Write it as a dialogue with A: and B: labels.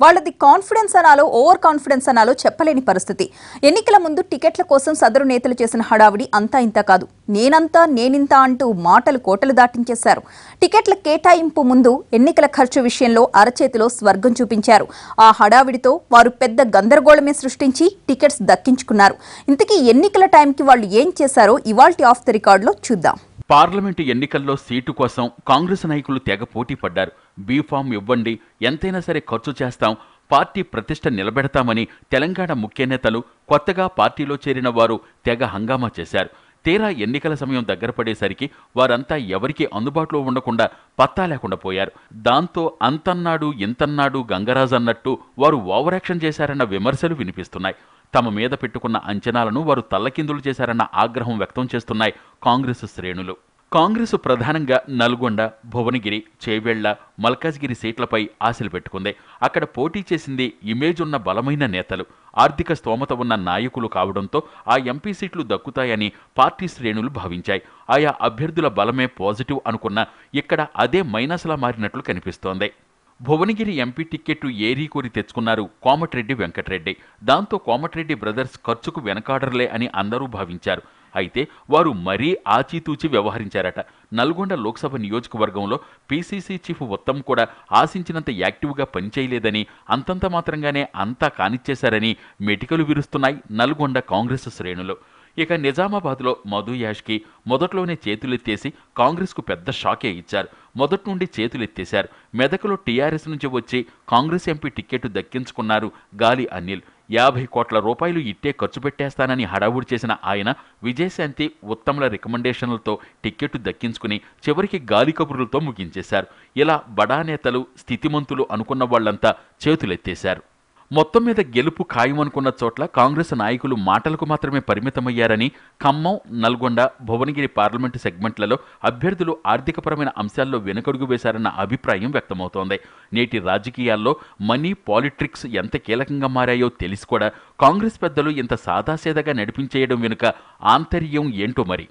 A: వాళ్ళది confidence అనాలో over confidence అనాలో చెప్పలేని పరిస్థితి. ఎన్నికల ముందు టికెట్ల కోసం సదరు నేతలు చేసిన హడావిడి అంతా ఇంత కాదు. నేనంతా నేనింత అంటూ మాటలు కోటలు దాటించేశారు. టికెట్ల కేటాయింపు ముందు ఎన్నికల ఖర్చు విషయంలో అరచేతిలో స్వర్గం చూపించారు. ఆ హడావిడితో వారు పెద్ద గందరగోళమే సృష్టించి టికెట్స్ దక్కించుకున్నారు. ఇంతకీ ఎన్నికల టైంకి వాళ్ళు ఏం చేశారో ఇవాల్టి ఆఫ్ ది రికార్డులో చూద్దాం.
B: పార్లమెంటు ఎన్నికల్లో సీటు కోసం కాంగ్రెస్ నాయకులు తెగ పోటీ పడ్డారు. బీఫామ్ ఇవ్వండి, ఎంతైనా సరే ఖర్చు చేస్తాం, పార్టీ ప్రతిష్ట నిలబెడతామని తెలంగాణ ముఖ్య నేతలు, కొత్తగా పార్టీలో చేరిన వారు తెగ హంగామా చేశారు. తీరా ఎన్నికల సమయం దగ్గర పడేసరికి వారంతా ఎవరికీ అందుబాటులో ఉండకుండా పత్తా లేకుండా పోయారు. దాంతో అంతన్నాడు ఇంతన్నాడు గంగరాజు అన్నట్టు వారు ఓవర్ యాక్షన్ చేశారన్న విమర్శలు వినిపిస్తున్నాయి. తమ మీద పెట్టుకున్న అంచనాలను వారు తల్లకిందులు చేశారన్న ఆగ్రహం వ్యక్తం చేస్తున్నాయి కాంగ్రెసు శ్రేణులు. కాంగ్రెసు ప్రధానంగా నల్గొండ, భువనగిరి, చేవెళ్ల, మల్కాజ్గిరి సీట్లపై ఆశలు పెట్టుకుంది. అక్కడ పోటీ చేసింది ఇమేజ్ ఉన్న బలమైన నేతలు, ఆర్థిక స్తోమత ఉన్న నాయకులు కావడంతో ఆ ఎంపీ సీట్లు దక్కుతాయని పార్టీ శ్రేణులు భావించాయి. ఆయా అభ్యర్థుల బలమే పాజిటివ్ అనుకున్నా ఇక్కడ అదే మైనస్లా మారినట్లు కనిపిస్తోంది. భువనగిరి ఎంపీ టిక్కెట్టు ఏరీ కోరి తెచ్చుకున్నారు కోమటిరెడ్డి వెంకటరెడ్డి. దాంతో కోమటిరెడ్డి బ్రదర్స్ ఖర్చుకు వెనకాడర్లే అని అందరూ భావించారు. అయితే వారు మరీ ఆచితూచి వ్యవహరించారట. నల్గొండ లోక్సభ నియోజకవర్గంలో పీసీసీ చీఫ్ ఉత్తమ్ కూడా ఆశించినంత యాక్టివ్గా పనిచేయలేదని, అంతంత మాత్రంగానే అంతా కానిచ్చేశారని మెటికలు విరుస్తున్నాయి నల్గొండ కాంగ్రెస్ శ్రేణులు. ఇక నిజామాబాద్లో మధు యాష్కి మొదట్లోనే చేతులెత్తేసి కాంగ్రెస్కు పెద్ద షాకే ఇచ్చారు. మొదటి నుండి చేతులెత్తేశారు. మెదకులో టీఆర్ఎస్ నుంచి వచ్చి కాంగ్రెస్ ఎంపీ టిక్కెట్ దక్కించుకున్నారు గాలి అనిల్. 50 కోట్ల రూపాయలు ఇట్టే ఖర్చు పెట్టేస్తానని హడావుడి చేసిన ఆయన విజయశాంతి, ఉత్తమ్ల రికమెండేషన్లతో టిక్కెట్టు దక్కించుకుని చివరికి గాలి కబుర్లతో ముగించేశారు. ఇలా బడా నేతలు, స్థితిమంతులు అనుకున్న వాళ్లంతా చేతులెత్తేశారు. మొత్తం మీద గెలుపు ఖాయమనుకున్న చోట్ల కాంగ్రెస్ నాయకులు మాటలకు మాత్రమే పరిమితమయ్యారని, ఖమ్మం, నల్గొండ, భువనగిరి పార్లమెంటు సెగ్మెంట్లలో అభ్యర్థులు ఆర్థికపరమైన అంశాల్లో వెనుకడుగు వేశారన్న అభిప్రాయం వ్యక్తమవుతోంది. నేటి రాజకీయాల్లో మనీ, పాలిటిక్స్ ఎంత కీలకంగా మారాయో తెలిసి కూడా కాంగ్రెస్ పెద్దలు ఇంత సాదాసీదాగా నడిపించేయడం వెనుక ఆంతర్యం ఏంటో మరి.